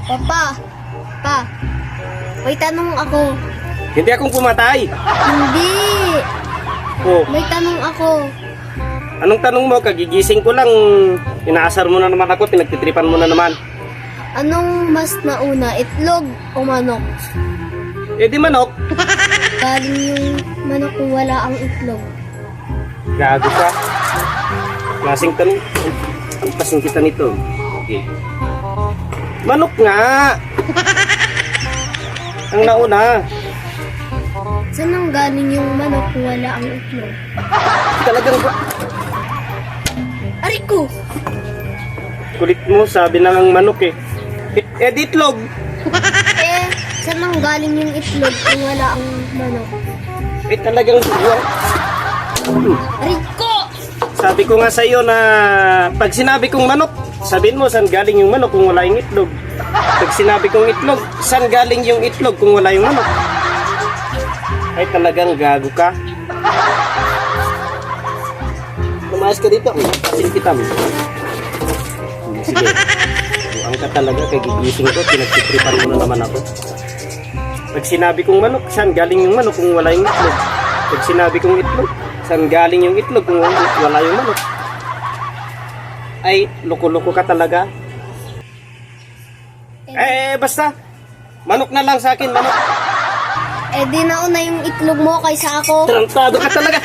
Papa, pa, may tanong ako. Hindi akong pumatay. Hindi, Oh, may tanong ako. anong tanong mo? Kagigising ko lang. Inaasar mo na naman ako, pinagtitripan mo na naman. Anong mas nauna, itlog o manok? Eh di manok. Galing yung manok kung wala ang itlog. Gago ka. Klaseng tanong. Ang pasing kita nito. Okay. Manok nga. Ang nauna. Saan ang galing yung manok kung wala ang itlog? Talagang Aray ko! kulit mo, sabi na ng manok eh. Eh di itlog. Eh, saan ang galing yung itlog kung wala ang manok? Eh talagang Aray ko! sabi ko nga sa iyo na pag sinabi kong manok, sabihin mo saan galing yung manok kung wala yung itlog. Pag sinabi kong itlog, saan galing yung itlog kung wala yung manok? Ay talagang gago ka. Lumayas ka dito. Pasin kita mo. Sige. Buang ka talaga kay gigising ko. Pinagtitripan mo na naman ako. Pag sinabi kong manok, saan galing yung manok kung wala yung itlog? Pag sinabi kong itlog, saan galing yung itlog kung wala yung manok? Ay, loko-loko ka talaga. Basta. Manok na lang sa akin, manok. Eh, di nauna yung itlog mo kaysa ako. Tarantado ka talaga.